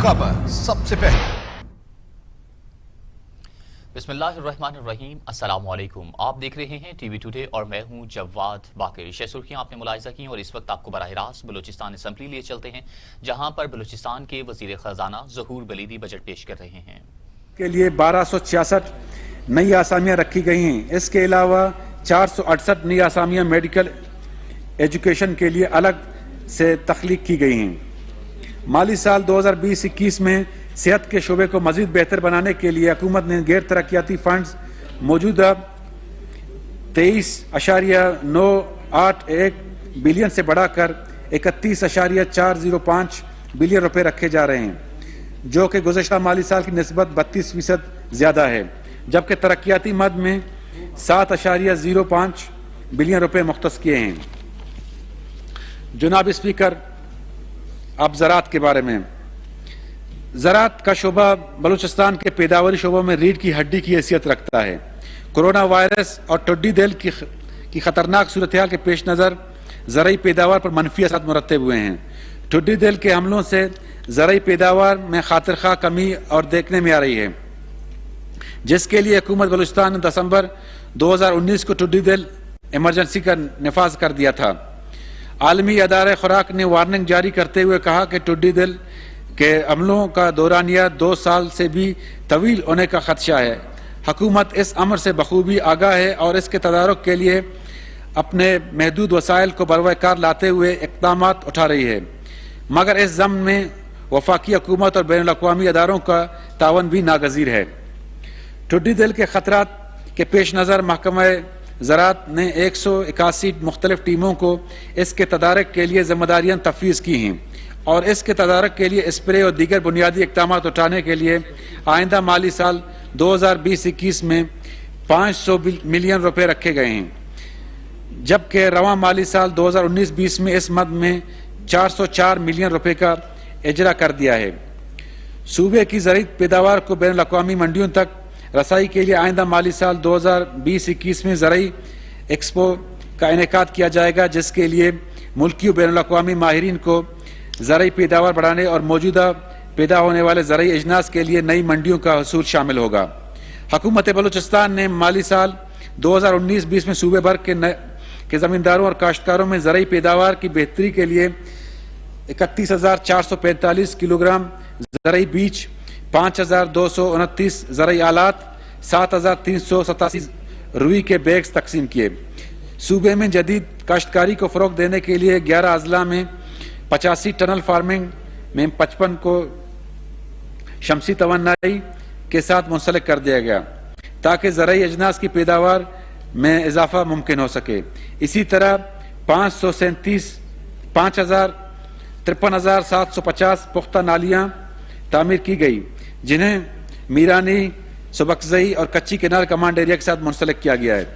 खबर सबसे पहले। बिस्मिल्लाहिर्रहमानिर्रहीम, अस्सलाम वालेकुम। आप देख रहे हैं टीवी टुडे और मैं हूं जवाद बाकिर। ये सुर्खियां आपने मुलाहिजा की और इस वक्त आपको बराह रास्त बलूचिस्तान असम्बली लिए चलते हैं, जहां पर बलूचिस्तान के वजीर खजाना ज़हूर बलीदी बजट पेश कर रहे हैं। के लिए 1266 नई आसामियां रखी गई हैं। इसके अलावा 468 नई आसामियां मेडिकल एजुकेशन के लिए अलग से तख्लीक की गई हैं। माली साल 2020-21 में सेहत के शोबे को मजीद बेहतर बनाने के लिए हुकूमत ने गैर तरक्याती फंड्स मौजूदा 23.981 बिलियन से बढ़ाकर 31.405 बिलियन रुपए रखे जा रहे हैं, जो कि गुज़श्ता माली साल की निस्बत 32% ज़्यादा है, जबकि तरक्याती मद में 7.05 बिलियन रुपए मुख्तस किए हैं। जनाब स्पीकर, अब ज़राअत के बारे में। ज़राअत का शोबा बलूचिस्तान के पैदावारी शोबों में रीढ़ की हड्डी की हैसियत रखता है। कोरोना वायरस और टिड्डी दल की खतरनाक सूरत हाल के पेश नज़र ज़राई पैदावार पर मनफी असर मुरतब हुए हैं। टिड्डी दल के हमलों से ज़राई पैदावार में खातिर खा कमी और देखने में आ रही है, जिसके लिए हुकूमत बलूचिस्तान ने दिसंबर 2019 को टिड्डी दल इमरजेंसी का नफाज कर दिया था। आलमी अदारे खुराक ने वार्निंग जारी करते हुए कहा कि टिड्डी दल के हमलों का दौरानिया 2 साल से भी तवील होने का खदशा है। हुकूमत इस अमर से बखूबी आगाह है और इसके तदारुक के लिए अपने महदूद वसाइल को बरवकार लाते हुए इक़दाम उठा रही है, मगर इस ज़म्न में वफाकी हुकूमत और बैनुल अक़वामी अदारों का तावन भी नागज़ीर है। टिड्डी दल के खतरात के पेश नज़र महकमा ज़राअत ने 181 मुख्तलिफ टीमों को इसके तदारक के लिए ज़िम्मेदारियाँ तफवीज़ की हैं और इसके तदारक के लिए स्प्रे और दीगर बुनियादी इक़दाम उठाने के लिए आइंदा माली साल 2020-21 में 500 मिलियन रुपए रखे गए हैं, जबकि रवां माली साल 2019-20 में इस मद में 404 मिलियन रुपए का इजरा कर दिया है। सूबे की ज़राई पैदावार को बैनुल अक़वामी मंडियों तक रसाई के लिए आइंदा माली साल 2020-21 में ज़राई एक्सपो का इनेकाद किया जाएगा, जिसके लिए मुल्की और बैनुल अक़वामी माहिरीन को ज़राई पैदावार बढ़ाने और मौजूदा पैदा होने वाले ज़राई अजनास के लिए नई मंडियों का हसूल शामिल होगा। हुकूमत बलूचिस्तान ने माली साल 2019-20 में सूबे भर के ज़मींदारों और काश्तकारों में ज़राई पैदावार की बेहतरी के लिए 31,445 किलोग्राम ज़राई बीज, 5,229 ज़राई आलात, 7,387 रुई के बैग्स तकसीम किए। सूबे में जदीद काश्तकारी को फ़रोग़ देने के लिए 11 अजला में 85 टनल फार्मिंग में 55 को शमसी तवन्नाई के साथ मुंसलिक कर दिया गया, ताकि ज़राई अजनास की पैदावार में इजाफा मुमकिन हो सके। इसी तरह 53,750 पुख्ता नालियाँ तामीर की गई, जिन्हें मीरानी, सुबकज़ई और कच्ची केनाल कमांड एरिया के साथ मुंसलिक किया गया है।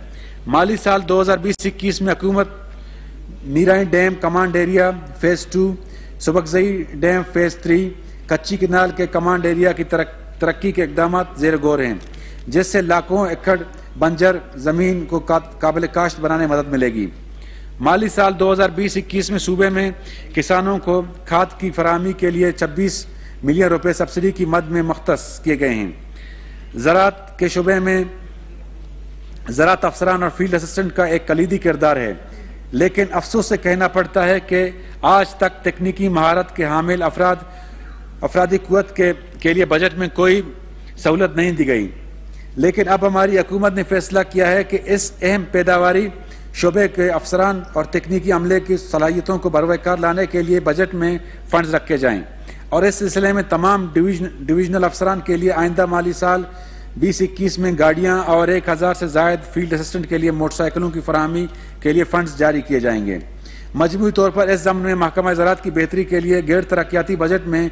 माली साल 2020-21 में हुकूमत Mirani dam command area phase 2, Subakzai dam phase 3, Kachhi canal के कमांड एरिया की तरक्की के इक़दाम ज़ेर गौर हैं, जिससे लाखों एकड़ बंजर ज़मीन को काबिल काश्त बनाने में मदद मिलेगी। माली साल 2020-21 में सूबे में किसानों को खाद की फराहमी के लिए 26 मिलियन रुपए सब्सिडी की मद में मुख्तस किए गए हैं। ज़राअत के शुबे में ज़राअत अफसरान और फील्ड असिस्टेंट का एक कलीदी किरदार है, लेकिन अफसोस से कहना पड़ता है कि आज तक तकनीकी महारत के हामिल अफरादी कुव्वत के लिए बजट में कोई सहूलत नहीं दी गई। लेकिन अब हमारी हुकूमत ने फैसला किया है कि इस अहम पैदावारी शोबे के अफसरान और तकनीकी अमले की सलाहियतों को बरवकार लाने के लिए बजट में फंड्स रखे जाएँ और इस सिलसिले में तमाम डिवीजनल अफसरान के लिए आइंदा माली साल 20-21 में गाड़ियाँ और 1000 से ज़ायद फील्ड असिस्टेंट के लिए मोटरसाइकिलों की फराहमी के लिए फंड्स जारी किए जाएंगे। मजमूई तौर पर इस ज़म्न में महकमा ज़राअत की बेहतरी के लिए गैर तरक्याती बजट में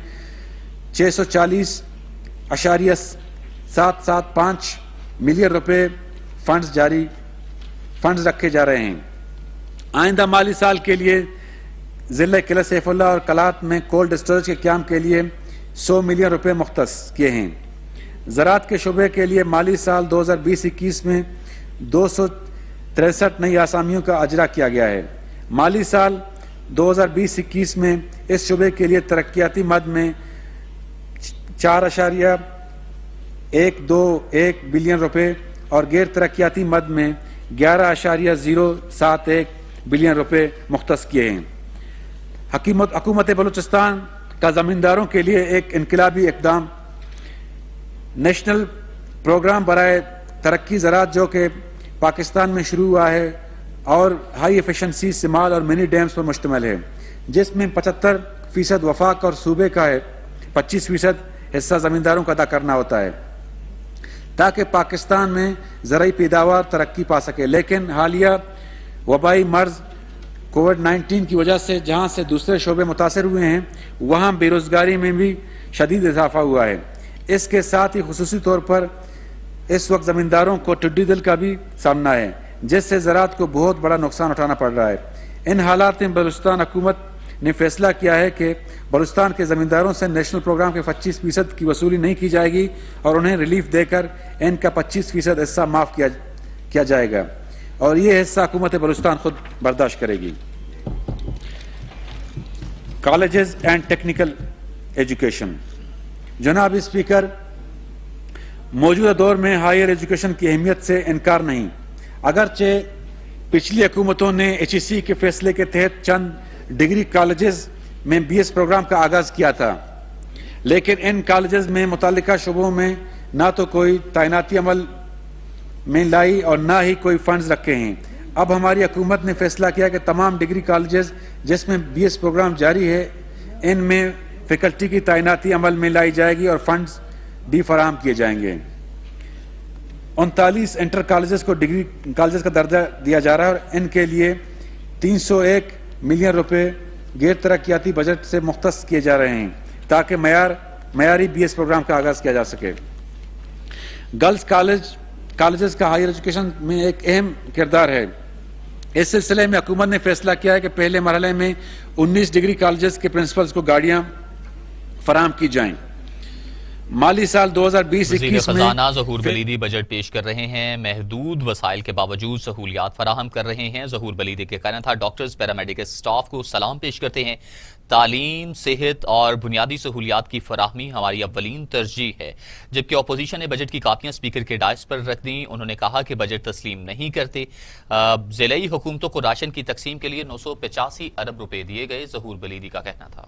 640.775 मिलियन रुपए फंड्स रखे जा रहे हैं। आइंदा माली साल के लिए ज़िला किला सैफुल्लाह और कलात में कोल्ड स्टोरेज के क़याम के लिए 100 मिलियन रुपए मुख्तस किए हैं। ज़राअत के शुबे के लिए माली साल 2020-21 में 263 नई आसामियों का अजरा किया गया है। माली साल 2020-21 में इस शुबे के लिए तरक्याती मद में 4.121 بلین روپے اور غیر ترقیاتی مد میں 11.071 بلین روپے مختص کیے ہیں۔ حکومت بلوچستان کا زمینداروں کے لیے ایک انقلابی اقدام نیشنل پروگرام برائے ترقی زراعت جو کہ پاکستان میں شروع ہوا ہے اور ہائی ایفیشنسی سمال اور منی ڈیمز پر مشتمل ہے، جس میں 75% وفاق اور صوبے کا ہے، 25% حصہ زمینداروں کا ادا کرنا ہوتا ہے تاکہ پاکستان میں زرعی پیداوار ترقی پا سکے۔ لیکن حالیہ وبائی مرض کووڈ-19 کی وجہ سے جہاں سے دوسرے شعبے متاثر ہوئے ہیں وہاں بے روزگاری میں بھی شدید اضافہ ہوا ہے۔ اس کے ساتھ ہی خصوصی طور پر اس وقت زمینداروں کو ٹڈی دل کا بھی سامنا ہے، جس سے زراعت کو بہت بڑا نقصان اٹھانا پڑ رہا ہے۔ ان حالات میں بلوچستان حکومت نے فیصلہ کیا ہے کہ بلوچستان کے زمینداروں سے نیشنل پروگرام کے 25% کی وصولی نہیں کی جائے گی اور انہیں ریلیف دے کر ان کا 25% حصہ معاف کیا جائے گا اور یہ حصہ حکومت بلوچستان خود برداشت کرے گی۔ Colleges and technical education. جناب اسپیکر، موجودہ دور میں ہائر ایجوکیشن کی اہمیت سے انکار نہیں، اگرچہ پچھلی حکومتوں نے HEC کے فیصلے کے تحت چند ڈگری کالجز میں BS پروگرام کا آغاز کیا تھا، لیکن ان کالجز میں متعلقہ شعبوں میں نہ تو کوئی تعیناتی عمل میں لائی اور نہ ہی کوئی فنڈز رکھے ہیں۔ اب ہماری حکومت نے فیصلہ کیا کہ تمام ڈگری کالجز جس میں BS پروگرام جاری ہے ان میں فیکلٹی کی تعیناتی عمل میں لائی جائے گی اور فنڈز بھی فراہم کیے جائیں گے۔ 39 انٹر کالجز کو ڈگری کالجز کا درجہ دیا جا رہا ہے اور ان کے لیے 301 ملین روپے غیر ترقیاتی بجٹ سے مختص کیے جا رہے ہیں تاکہ معیاری BS پروگرام کا آغاز کیا جا سکے۔ گرلز کالجز کا ہائر ایجوکیشن میں ایک اہم کردار ہے۔ اس سلسلے میں حکومت نے فیصلہ کیا ہے کہ پہلے مرحلے میں 19 ڈگری کالجز کے پرنسپلز کو گاڑیاں فراہم کی جائیں۔ مالی سال 2020-21 وزیر میں خزانہ ظہور بلیدی بجٹ پیش کر رہے ہیں، محدود وسائل کے باوجود سہولیات فراہم کر رہے ہیں۔ ظہور بلیدی کے کہنا تھا ڈاکٹرز پیرامیڈیکل سٹاف کو سلام پیش کرتے ہیں، تعلیم، صحت اور بنیادی سہولیات کی فراہمی ہماری اولین ترجیح ہے۔ جبکہ اپوزیشن نے بجٹ کی کاپیاں اسپیکر کے ڈائس پر رکھ دیں، انہوں نے کہا کہ بجٹ تسلیم نہیں کرتے۔ ضلعی حکومتوں کو راشن کی تقسیم کے لیے 985 ارب روپے دیے گئے، ظہور بلیدی کا کہنا تھا۔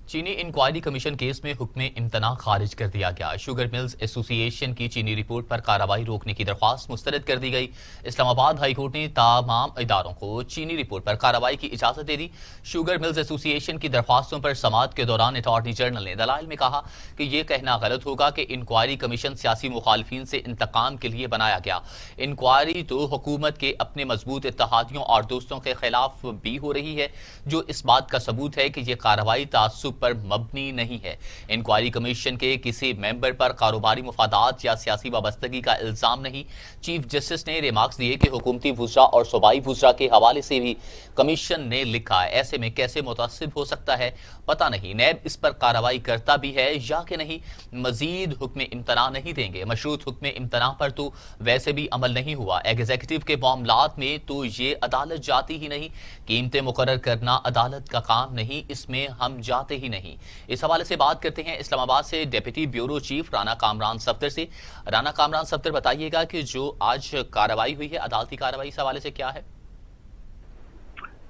چینی انکوائری کمیشن کیس میں حکم امتناع خارج کر دیا گیا۔ شوگر ملز ایسوسی ایشن کی چینی رپورٹ پر کارروائی روکنے کی درخواست مسترد کر دی گئی۔ اسلام آباد ہائی کورٹ نے تمام اداروں کو چینی رپورٹ پر کارروائی کی اجازت دے دی۔ شوگر ملز ایسوسی ایشن کی درخواستوں پر سماعت کے دوران اٹارنی جنرل نے دلائل میں کہا کہ یہ کہنا غلط ہوگا کہ انکوائری کمیشن سیاسی مخالفین سے انتقام کے لیے بنایا گیا۔ انکوائری تو حکومت کے اپنے مضبوط اتحادیوں اور دوستوں کے خلاف بھی ہو رہی ہے، جو اس بات کا ثبوت ہے کہ یہ کارروائی تعصب پر مبنی نہیں ہے۔ انکوائری کمیشن کے کسی ممبر پر کاروباری مفادات یا سیاسی وابستگی کا الزام نہیں۔ چیف جسٹس نے ریمارکس دیے کہ حکومتی وزراء اور صوبائی وزراء کے حوالے سے بھی کمیشن نے لکھا ہے، ایسے میں کیسے متعصب ہو سکتا ہے پتہ نہیں۔ نیب اس پر کارروائی کرتا بھی ہے یا کہ نہیں۔ مزید حکم امتناع نہیں دیں گے۔ مشروط حکم امتناع پر تو ویسے بھی عمل نہیں ہوا۔ ایگزیکٹو کے معاملات میں تو یہ عدالت جاتی ہی نہیں۔ قیمتیں مقرر کرنا عدالت کا کام نہیں، اس میں ہم جاتے ہی نہیں۔ اس حوالے سے بات کرتے ہیں اسلام آباد سے deputy bureau chief Rana Kamran Safdar سے۔ رانا کامران صفدر، بتائیے گا کہ جو آج کارروائی ہوئی ہے، عدالتی کارروائی اس حوالے سے کیا ہے؟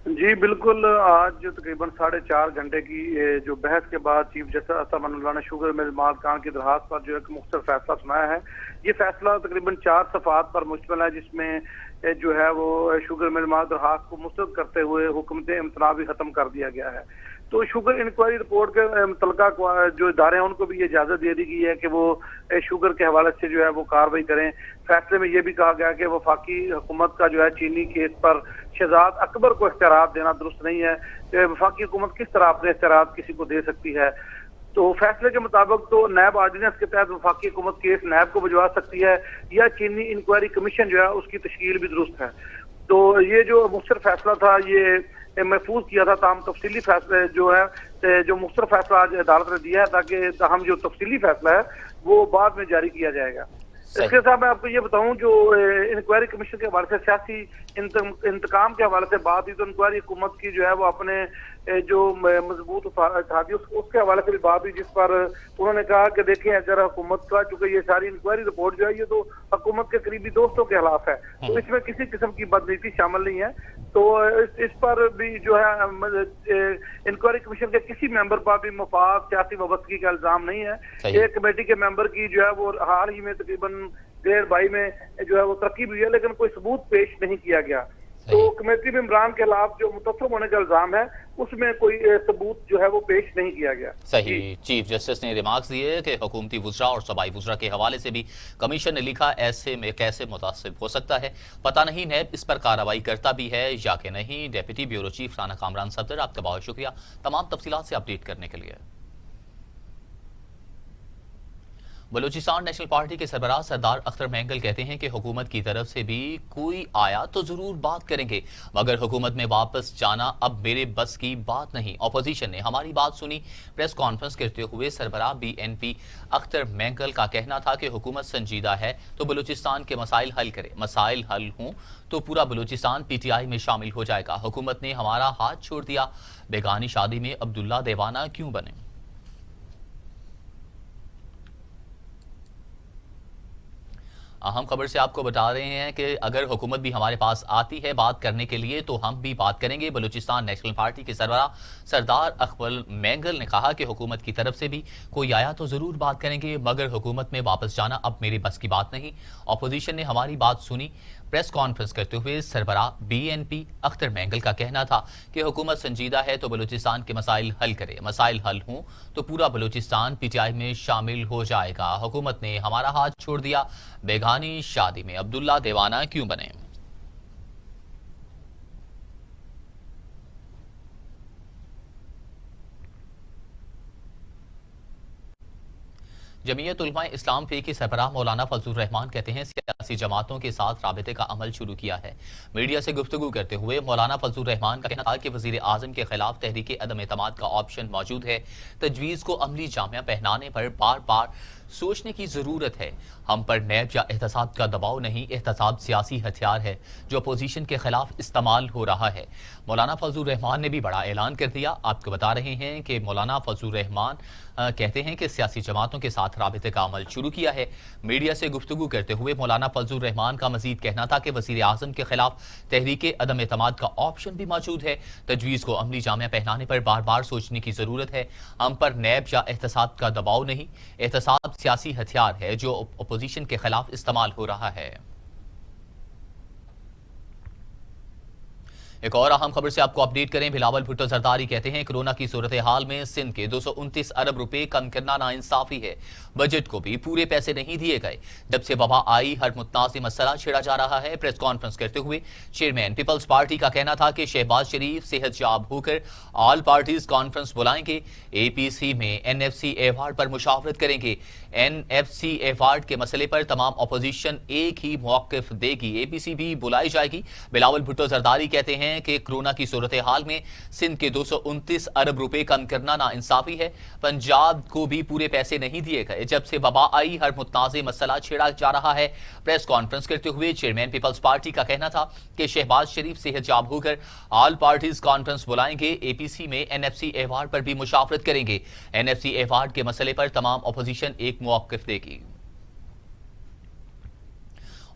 جی بالکل، آج تقریباً 4.5 گھنٹے کی جو بحث کے بعد چیف جسٹس اسد امان اللہ نے شوگر مل مالکان کی درخواست پر جو ایک مختصر فیصلہ سنایا ہے۔ یہ فیصلہ تقریباً 4 صفحات پر مشتمل ہے، جس میں جو ہے وہ شوگر مل مال درخواست کو مسترد کرتے ہوئے حکم امتناع بھی ختم کر دیا گیا ہے۔ تو شوگر انکوائری رپورٹ کے متعلقہ جو ادارے ہیں ان کو بھی یہ اجازت دے دی گئی ہے کہ وہ شوگر کے حوالے سے جو ہے وہ کارروائی کریں۔ فیصلے میں یہ بھی کہا گیا کہ وفاقی حکومت کا جو ہے چینی کیس پر شہزاد اکبر کو اختیارات دینا درست نہیں ہے۔ وفاقی حکومت کس طرح اپنے اختیارات کسی کو دے سکتی ہے؟ تو فیصلے کے مطابق تو نیب آرڈیننس کے تحت وفاقی حکومت کیس نیب کو بھجوا سکتی ہے یا چینی انکوائری کمیشن جو ہے اس کی تشکیل بھی درست ہے۔ تو یہ جو مختصر فیصلہ تھا یہ محفوظ کیا تھا، تاہم تفصیلی فیصلے جو ہے جو مختصر فیصلہ آج عدالت نے دیا ہے، تاکہ ہم جو تفصیلی فیصلہ ہے وہ بعد میں جاری کیا جائے گا۔ इसके साथ मैं आपको ये बताऊं, जो इंक्वायरी कमीशन के हवाले से सियासी इंतकाम के हवाले से बात हुई, तो इंक्वायरी हुकूमत की जो है वो अपने जो मजबूत अथॉरिटी उसके हवाले से भी बात हुई, जिस पर उन्होंने कहा कि देखें, अगर हुकूमत का चूंकि ये सारी इंक्वायरी रिपोर्ट जो है ये तो हुकूमत के करीबी दोस्तों के खिलाफ है, तो इसमें किसी किस्म की बदनीति शामिल नहीं है। तो इस पर भी जो है इंक्वायरी कमीशन के किसी मेंबर पर भी मफाद सियासी वाबस्तगी का इल्जाम नहीं है। एक कमेटी के मेंबर की जो है वो हाल ही में तकरीबन 1.5 में जो है वो तरकीब हुई है, लेकिन कोई सबूत पेश नहीं किया गया। तो कमेटी में इमरान के खिलाफ जो मुतस्सम होने का इल्जाम है उसमें कोई सबूत जो है वो पेश नहीं किया गया। सही। चीफ जस्टिस ने रिमार्क्स दिए कि हुकूमती वुज़रा और सूबाई वुज़रा के हवाले से भी कमीशन ने लिखा, ऐसे में कैसे मुतासिब हो सकता है, पता नहीं नैब इस पर कार्रवाई करता भी है या कि नहीं। Deputy bureau chief Rana Kamran Safdar, आपका बहुत शुक्रिया तमाम तफसीलात से अपडेट करने के लिए। बलूचिस्तान नेशनल पार्टी के सरबराह सरदार अख्तर मैंगल कहते हैं कि हुकूमत की तरफ से भी कोई आया तो जरूर बात करेंगे, मगर हुकूमत में वापस जाना अब मेरे बस की बात नहीं। अपोजिशन ने हमारी बात सुनी। प्रेस कॉन्फ्रेंस करते हुए सरबराह BNP अख्तर मैंगल का कहना था कि हुकूमत संजीदा है तो बलूचिस्तान के मसाइल हल करे, मसाइल हल हों तो पूरा बलूचिस्तान PTI में शामिल हो जाएगा। हुकूमत ने हमारा हाथ छोड़ दिया, बेगानी शादी में अब्दुल्ला देवाना क्यों बने। अहम खबर से आपको बता रहे हैं कि अगर हुकूमत भी हमारे पास आती है बात करने के लिए तो हम भी बात करेंगे। बलूचिस्तान नेशनल पार्टी के सरबराह सरदार अख्तर मैंगल ने कहा कि हुकूमत की तरफ से भी कोई आया तो ज़रूर बात करेंगे, मगर हुकूमत में वापस जाना अब मेरे बस की बात नहीं। अपोजिशन ने हमारी बात सुनी। प्रेस कॉन्फ्रेंस करते हुए सरबराह BNP अख्तर मैंगल का कहना था कि हुकूमत संजीदा है तो बलूचिस्तान के मसाइल हल करे, मसाइल हल हों तो पूरा बलूचिस्तान PTI में शामिल हो जाएगा। हुकूमत ने हमारा हाथ छोड़ दिया, बेगानी शादी में अब्दुल्ला देवाना क्यों बने। जमीयत उलमा इस्लाम फी के सरबराह मौलाना फजलुर रहमान कहते हैं सियासी जमातों के साथ राबते का अमल शुरू किया है। मीडिया से गुफ्तगू करते हुए मौलाना फजलुर रहमान का कहना था कि वजीर आजम के खिलाफ तहरीक अदम एतमाद का ऑप्शन मौजूद है। तजवीज़ को अमली जामिया पहनाने पर बार बार सोचने की जरूरत है। हम पर नैब या एहतसाब का दबाव नहीं, एहतसाब सियासी हथियार है जो अपोजिशन के खिलाफ इस्तेमाल हो रहा है। मौलाना फजलुर रहमान ने भी बड़ा ऐलान कर दिया। आपको बता रहे हैं कि मौलाना फजलुर रहमान कहते हैं कि सियासी जमातों के साथ राबते का अमल शुरू किया है। मीडिया से गुफ्तगू करते हुए मौलाना फजलुर रहमान का मजीद कहना था कि वजीर आजम के खिलाफ तहरीक अदम एतमाद का ऑप्शन भी मौजूद है। तजवीज़ को अमली जामिया पहनाने पर बार बार सोचने की जरूरत है। हम पर नैब या एहतसाब का दबाव नहीं, एहतसाब सियासी हथियार है जो अपोजिशन के खिलाफ इस्तेमाल हो रहा है। एक और अहम खबर से आपको अपडेट करें। बिलावल भुट्टो जरदारी कहते हैं कोरोना की सूरत हाल में सिंध के 229 अरब रुपए कम करना नाइंसाफी है। बजट को भी पूरे पैसे नहीं दिए गए। जब से वबा आई हर मुतनाज़ मसला छेड़ा जा रहा है। प्रेस कॉन्फ्रेंस करते हुए चेयरमैन पीपल्स पार्टी का कहना था कि शहबाज शरीफ सेहतयाब होकर ऑल पार्टीज कॉन्फ्रेंस बुलाएंगे। APC में NFC अवार्ड पर मुशावरत करेंगे। NFC अवार्ड के मसले पर तमाम अपोजिशन एक ही मौक़िफ़ देगी। APC भी बुलाई जाएगी। बिलावल भुट्टो जरदारी कहते हैं कि कोरोना की सूरत हाल में सिंध के 229 अरब रुपए कम करना नाइंसाफी है। पंजाब को भी पूरे पैसे नहीं दिए गए। जब से वबा आई हर मुतनाज़ मसला छेड़ा जा रहा है। प्रेस कॉन्फ्रेंस करते हुए चेयरमैन पीपल्स पार्टी का कहना था कि शहबाज शरीफ सेहतयाब होकर ऑल पार्टीज कॉन्फ्रेंस बुलाएंगे। APC में NFC अवार्ड पर भी मुशावरत करेंगे। NFC अवार्ड के मसले पर तमाम अपोजिशन एक मौक़िफ़ देगी।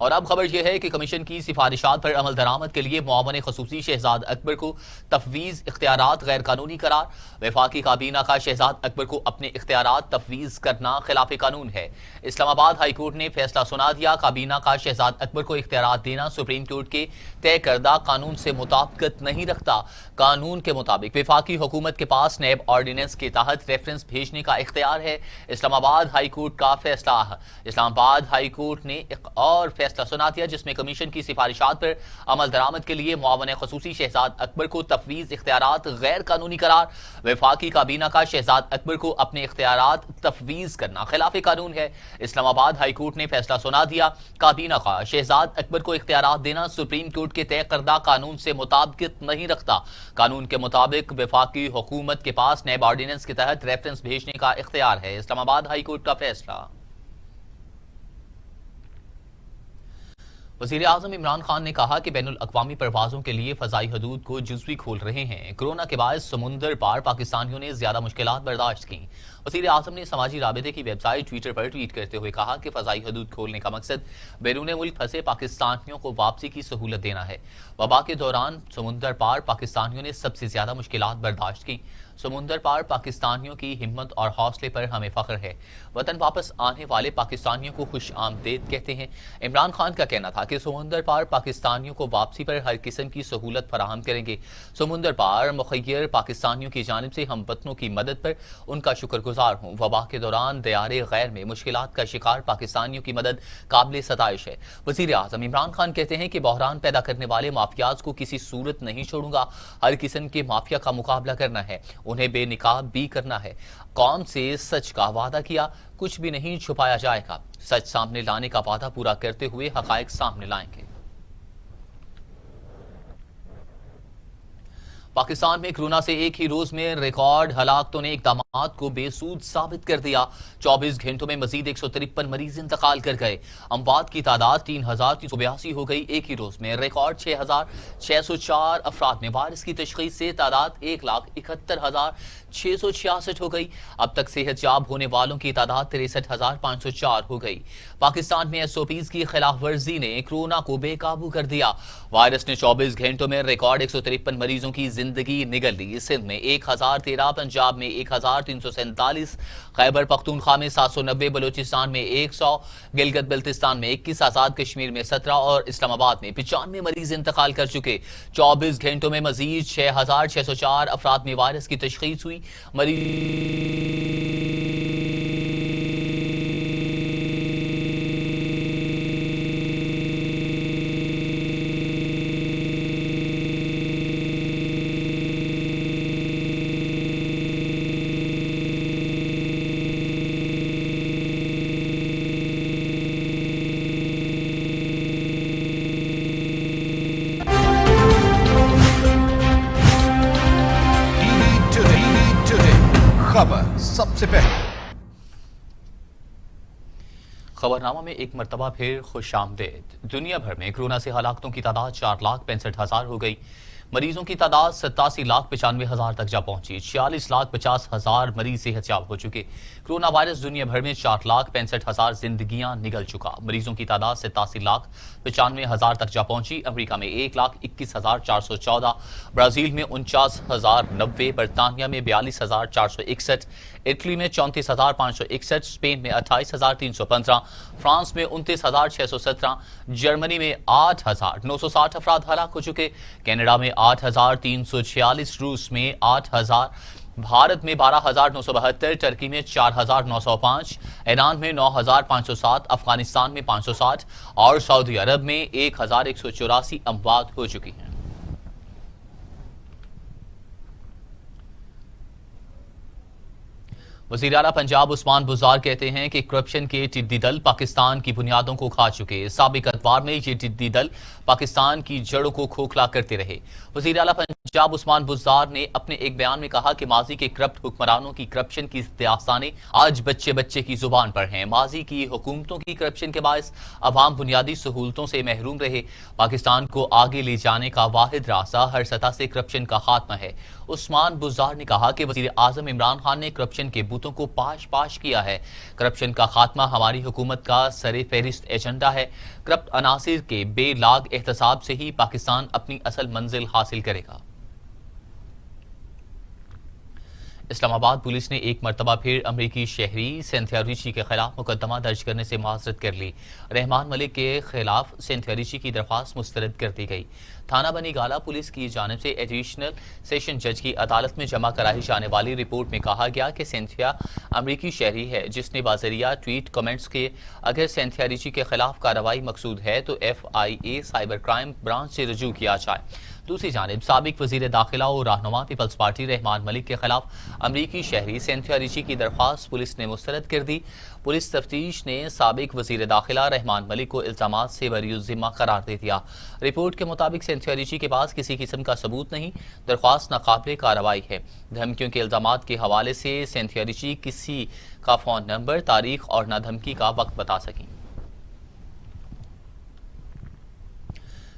और अब खबर यह है कि कमीशन की सिफारिशात पर अमल दरामद के लिए मुआवन खसूसी शहजाद अकबर को तफवीज़ इख्तियारात गैर कानूनी करार। वफाकी काबीना का शहजाद अकबर को अपने इख्तियारात तफवीज़ करना खिलाफ कानून है। इस्लामाबाद हाई कोर्ट ने फैसला सुना दिया। काबीना का शहजाद अकबर को इख्तियारात देना सुप्रीम कोर्ट के तय करदा कानून से मुताबिकत नहीं रखता। कानून के मुताबिक वफाकी हुकूमत के पास नैब ऑर्डिनेंस के तहत रेफरेंस भेजने का इख्तियार है। इस्लामाबाद हाई कोर्ट का फैसला। इस्लामाबाद हाई कोर्ट ने एक और फैसला सुना दिया जिसमें कमीशन की सिफारिशात पर अमल दरामद के लिए मुआवन खसूसी शहजाद अकबर को तफवीज़ इख्तियारात गैर कानूनी करार। वफाकी काबीना का शहजाद अकबर को अपने इख्तियारात तफवीज़ करना खिलाफ कानून है। इस्लामाबाद हाई कोर्ट ने फैसला सुना दिया। काबीना का शहजाद अकबर को इख्तियारात देना सुप्रीम कोर्ट के तय करदा कानून से मुताबिकत नहीं रखता। कानून के मुताबिक वफाकी हुकूमत के पास नैब ऑर्डिनेंस के तहत रेफरेंस भेजने का इख्तियार है। इस्लामाबाद हाई कोर्ट का फैसला। वज़ीर आज़म इमरान खान ने कहा कि बैनुल अक़वामी परवाज़ों के लिए फ़ज़ाई हदूद को जुज़वी खोल रहे हैं। कोरोना के बाद समुंदर पार पाकिस्तानियों ने ज़्यादा मुश्किलात बर्दाश्त की। वज़ीर आज़म ने समाजी राबिते की वेबसाइट ट्विटर पर ट्वीट करते हुए कहा कि फ़ज़ाई हदूद खोलने का मकसद बैरून मुल्क फंसे पाकिस्तानियों को वापसी की सहूलत देना है। वबा के दौरान समुंदर पार पाकिस्तानियों ने सबसे ज़्यादा मुश्किलात बर्दाश्त की। समुंदर पार पाकिस्तानियों की हिम्मत और हौसले पर हमें फ़ख्र है। वतन वापस आने वाले पाकिस्तानियों को खुश आमदेद कहते हैं। इमरान खान का कहना था कि समुंदर पार पाकिस्तानियों को वापसी पर हर किस्म की सहूलत फराहम करेंगे। समुंदर पार मुखय्यर पाकिस्तानियों की जानिब से हम वतनों की मदद पर उनका शुक्रगुजार हूँ। वबा के दौरान दियारे गैर में मुश्किलात का शिकार पाकिस्तानियों की मदद काबिल सताइश है। वज़ीर आज़म इमरान खान कहते हैं कि बहरान पैदा करने वाले माफियाज को किसी सूरत नहीं छोड़ूंगा। हर किस्म के माफिया का मुकाबला करना है, उन्हें बेनिकाब भी करना है। कौम से सच का वादा किया, कुछ भी नहीं छुपाया जाएगा। सच सामने लाने का वादा पूरा करते हुए हकायक सामने लाएंगे। पाकिस्तान में कोरोना से एक ही रोज में रिकॉर्ड हलाकतों ने इक़दामात को बेसूद साबित कर दिया। 24 घंटों में मजीद 153 मरीज इंतकाल कर गए। अमवात की तादाद 3,382 हो गई। एक ही रोज में रिकॉर्ड 6,604 अफराद में वायरस की तशखीस से तादाद 1,71,666 हो गई। अब तक सेहतयाब होने वालों की तादाद 63,504 हो गई। पाकिस्तान में SOPs की खिलाफ वर्जी ने कोरोना को बेकाबू कर दिया। वायरस ने 24 घंटों में रिकॉर्ड 153 मरीजों की जिंदगी निगल ली। सिंध में 1013, पंजाब में 1347, खैबर पख्तूनख्वा में 790, बलूचिस्तान में 100, गिलगित बल्तिस्तान में 21, आजाद कश्मीर में 17 और इस्लामाबाद में 95 मरीज इंतकाल कर चुके। 24 घंटों में मजीद 6,604 अफराद में वायरस की तशखीस हुई। खबर सबसे पहले। खबरनामा में एक मरतबा फिर खुश आमदेद। दुनिया भर में कोरोना से हलाकतों की तादाद 4,65,000 हो गई। मरीजों की तादाद 87,95,000 तक जा पहुंची। 46,50,000 मरीज सेहतयाब हो चुके। कोरोना वायरस दुनिया भर में 4,65,000 जिंदगियां निगल चुका। मरीजों की तादाद 87,95,000 तक जा पहुंची। अमेरिका में 1,21,414, ब्राजील में 49,090, बरतानिया में 42,461, इटली में 34,561, स्पेन में 28,315, फ्रांस में 29,617, जर्मनी में 8,960 अफराद हलाक हो चुके। कनाडा में 8,346, रूस में 8,000, भारत में 12,972, टर्की में 4,905, ईरान में 9,507, अफगानिस्तान में 560 और सऊदी अरब में 1,184 अमवात हो चुकी हैं। वज़ीर आला पंजाब उस्मान बुज़दार कहते हैं कि करप्शन के टिड्डी दल पाकिस्तान की बुनियादों को खा चुके। साबिक अदवार में ये टिड्डी दल पाकिस्तान की जड़ों को खोखला करते रहे। वज़ीर आला पंजाब उस्मान बुज़दार ने अपने एक बयान में कहा कि माजी के करप्ट हुक्मरानों की करप्शन की दास्तानें आज बच्चे बच्चे की जुबान पर हैं। माजी की हुकूमतों की करप्शन के बायस अवाम बुनियादी सहूलतों से महरूम रहे। पाकिस्तान को आगे ले जाने का वाहिद रास्ता हर सतह से करप्शन का खात्मा है। उस्मान बुज़दार ने कहा कि वज़ीर आज़म इमरान खान ने करप्शन के बूतों को पाश किया है। करप्शन का खात्मा हमारी हुकूमत का सरे फहरिस्त एजेंडा है। करप्ट अनासिर के बेलाग एहतसाब से ही पाकिस्तान अपनी असल मंजिल हासिल करेगा। इस्लामाबाद पुलिस ने एक मरतबा फिर अमरीकी शहरी सिंथिया रिची के खिलाफ मुकदमा दर्ज करने से माजरत कर ली। रहमान मलिक के खिलाफ सिंथिया रिची की दरख्वास्त मुस्तरद कर दी गई। थाना बनी गाला पुलिस की जानिब से एडिशनल सेशन जज की अदालत में जमा कराई जाने वाली रिपोर्ट में कहा गया कि सिंथिया अमरीकी शहरी है जिसने बाज़रिया ट्वीट कमेंट्स के अगर सिंथिया रिची के खिलाफ कार्रवाई मकसूद है तो FIA साइबर क्राइम ब्रांच से रजू किया जाए। दूसरी जानिब साबिक वजीर दाखिला और रहनुमा पीपल्स पार्टी रहमान मलिक के खिलाफ अमरीकी शहरी सिंथिया रिची की दरख्वास्त पुलिस ने मुस्तरद कर दी। पुलिस तफ्तीश ने साबिक वजीर दाखिला रहमान मलिक को इल्जामात से बरीउज़ ज़िम्मा करार दे दिया। रिपोर्ट के मुताबिक सिंथिया रिची के पास किसी किस्म का सबूत नहीं, दरख्वास्त नाकाबिल कार्रवाई है। धमकियों के इल्जामात के हवाले से सिंथिया रिची किसी का फ़ोन नंबर, तारीख और ना धमकी का वक्त बता सकी।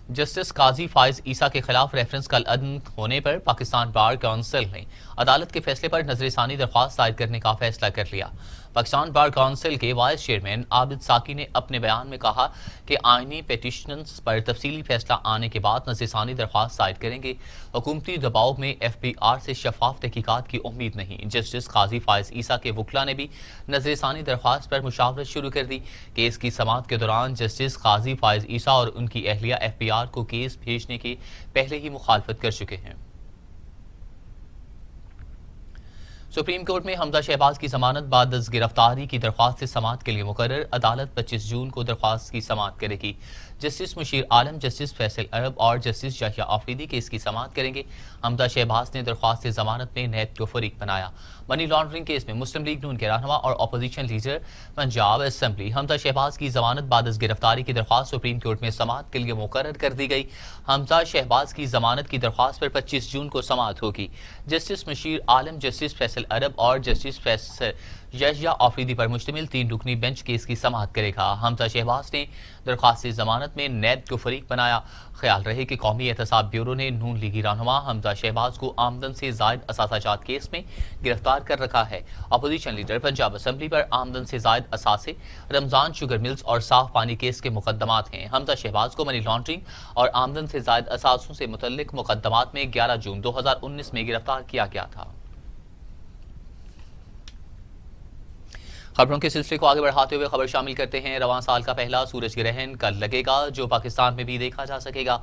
जस्टिस काजी फाइज ईसा के खिलाफ रेफरेंस कल अदम होने पर पाकिस्तान बार काउंसिल ने अदालत के फैसले पर नजरसानी दरख्वास्त दायर करने का फैसला कर लिया। पाकिस्तान बार काउंसिल के वाइस चेयरमैन आबिद साकी ने अपने बयान में कहा कि आईनी पेटिशन्स पर तफसीली फैसला आने के बाद नजरसानी दरख्वास्त दायर करेंगे। हुकूमती दबाव में FBI से शफाफ तहकीकात की उम्मीद नहीं। जस्टिस काजी फाइज ईसा के वकला ने भी नजरसानी दरख्वास्त पर मुशावरत शुरू कर दी। केस की समाअत के दौरान जस्टिस काजी फाइज ईसा और उनकी अहलिया FBI को केस भेजने के पहले ही मुखालफत कर चुके हैं। सुप्रीम कोर्ट में हमजा शहबाज की जमानत बाद गिरफ्तारी की दरख्वास्त से समाअत के लिए मुकर्रर। अदालत 25 जून को दरख्वास्त की समाअत करेगी। जस्टिस मुशीर आलम, जस्टिस फैसल अरब और जस्टिस याहिया आफरीदी केस की समाअत करेंगे। हमजा शहबाज ने दरख्वास्त जमानत में नैब को फरीक बनाया। मनी लॉन्ड्रिंग केस में मुस्लिम लीग नून के रहनुमा और opposition leader Punjab assembly Hamza Shahbaz की जमानत बाद गिरफ्तारी की दरख्वास्त सुप्रीम कोर्ट में समाअत के लिए मुकर्रर कर दी गई। हमजा शहबाज की जमानत की दरख्वास्त पर 25 जून को समाअत होगी। जस्टिस मुशीर आलम, जस्टिस फैसल अरब और जस्टिस फैसल याहिया आफरीदी पर मुश्तमिल 3 रुकनी बेंच केस की समाअत करेगा। हमजा शहबाज ने दरख्वास्त जमानत में नैब को फरीक बनाया। ख्याल रहे कि कौमी एहतसाब ब्यूरो ने नून लीगी रहनुमा हमजा शहबाज को आमदन से जायद असासाजात केस में गिरफ्तार कर रखा है। अपोजिशन लीडर पंजाब असेंबली पर आमदन से जायद असासे, रमजान शुगर मिल्स और साफ पानी केस के मुकदमात हैं। हमजा शहबाज को मनी लॉन्ड्रिंग और आमदन से जायद असासों से मुतल्लिक मुकदमात में 11 जून 2019 में गिरफ्तार किया गया था। खबरों के सिलसिले को आगे बढ़ाते हुए खबर शामिल करते हैं। रवां साल का पहला सूरज ग्रहण कल लगेगा, जो पाकिस्तान में भी देखा जा सकेगा।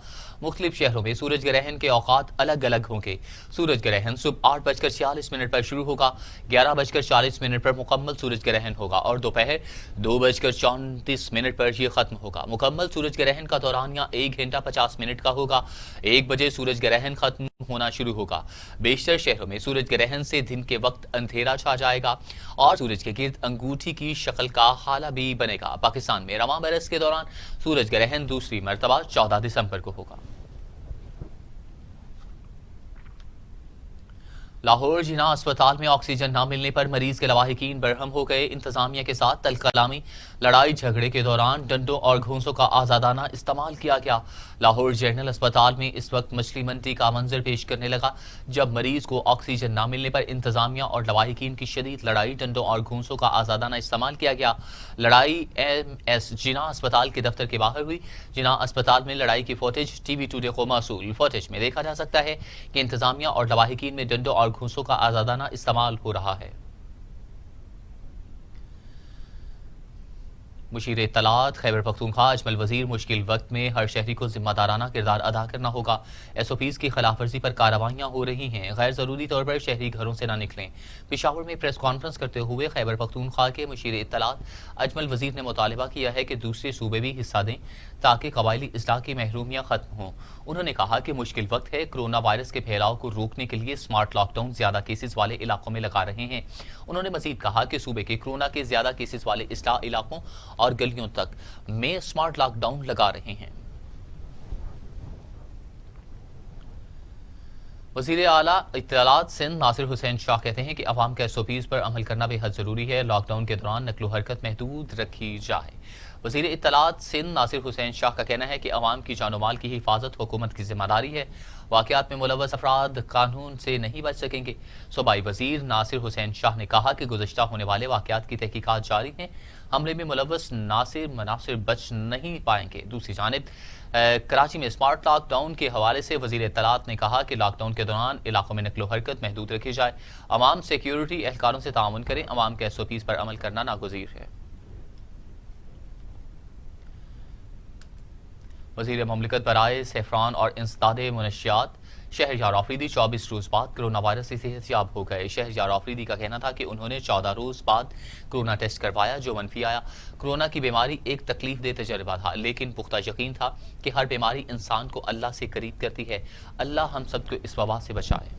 मुख्तलिफ शहरों में सूरज ग्रहण के औकात अलग अलग होंगे। सूरज ग्रहण सुबह 8:46 पर शुरू होगा, 11:40 पर मुकम्मल सूरज ग्रहण होगा और दोपहर 2:34 पर यह खत्म होगा। मुकम्मल सूरज ग्रहण का दौरानिया 1 घंटा 50 मिनट का होगा। 1 बजे सूरज ग्रहण खत्म होना शुरू होगा। बेशतर शहरों में सूरज ग्रहण से दिन के वक्त अंधेरा छा जाएगा और सूरज के गिर्द अंगूठी की शक्ल का हाला भी बनेगा। पाकिस्तान में रवां बरस के दौरान सूरज ग्रहण दूसरी मर्तबा 14 दिसंबर को होगा। लाहौर जिना अस्पताल में ऑक्सीजन न मिलने पर मरीज के लवाहिकीन बरहम हो गए। इंतजामिया के साथ तलकलामी, लड़ाई झगड़े के दौरान डंडों और घूंसों का आजादाना इस्तेमाल किया गया। लाहौर जनरल अस्पताल में इस वक्त मछली मंडी का मंजर पेश करने लगा, जब मरीज को ऑक्सीजन न मिलने पर इंतजामिया और लवाहिकीन की शदीद लड़ाई, डंडों और घूंसों का आजादाना इस्तेमाल किया गया। लड़ाई MS जिना अस्पताल के दफ्तर के बाहर हुई। जिना अस्पताल में लड़ाई की फुटेज TV टुडे को मौसूल। फुटेज में देखा जा सकता है कि इंतजामिया और लवाहिकीन में डंडों और घूंसों का आजादाना इस्तेमाल हो रहा है। मुशीर इत्तलात खैबर पख्तूनख्वा अजमल वजीर, मुश्किल वक्त में हर शहरी को जिम्मेदाराना किरदार अदा करना होगा। SOPs की खिलाफवर्जी पर कार्रवाइयां हो रही हैं। गैर जरूरी तौर पर शहरी घरों से न निकलें। पेशावर में प्रेस कॉन्फ्रेंस करते हुए खैबर पख्तूनख्वा के मुशीर इत्तलात अजमल वजीर ने मुतालबा किया है कि दूसरे सूबे भी हिस्सा दें ताकि कबायली इस्लाह की महरूमियां खत्म हों। उन्होंने कहा कि मुश्किल वक्त है, कोरोना वायरस के फैलाव को रोकने के लिए स्मार्ट लॉकडाउन ज्यादा केसेस वाले इलाकों में लगा रहे हैं। उन्होंने मजीद कहा कि सूबे के कोरोना के ज्यादा केसेस वाले इस्लाह इलाकों और गलियों तक में स्मार्ट लॉकडाउन लगा रहे हैं। वज़ीर आला इत्तलात सिंध नासिर हुसैन शाह कहते हैं कि अवाम के SOPs पर अमल करना बेहद जरूरी है। लॉकडाउन के दौरान नकलो हरकत महदूद रखी जाए। वज़ीर इत्तलात सिंध नासिर हुसैन शाह का कहना है कि अवाम की जान माल की हिफाजत हुकूमत की जिम्मेदारी है। वाक़यात में मुलव्वस अफराद कानून से नहीं बच सकेंगे। सूबाई वज़ीर नासिर हुसैन शाह ने कहा कि गुज़श्ता होने वाले वाक़यात की तहकीकात जारी हैं। हमले में मुलव्वस नासिर मनासिर बच नहीं पाएंगे। दूसरी जानिब कराची में स्मार्ट लॉकडाउन के हवाले से वज़ीर इत्तलात ने कहा कि लॉकडाउन के दौरान इलाकों में नकलो हरकत महदूद रखी जाए। अवाम सिक्योरिटी एहलकारों से ताउन करें। अवाम के SOPs पर अमल करना नागुज़ीर है। वज़ीर मुमलिकत बराए सेफ्रान और इंसदाद मुनशियात शहरयार आफरीदी 24 रोज बाद कोरोना वायरस से सेहतयाब हो गए। शहरयार आफरीदी का कहना था कि उन्होंने 14 रोज बाद कोरोना टेस्ट करवाया, जो मनफी आया। कोरोना की बीमारी एक तकलीफ दे तजर्बा था, लेकिन पुख्ता यकीन था कि हर बीमारी इंसान को अल्लाह से करीब करती है। अल्लाह हम सबको इस वबा से बचाए।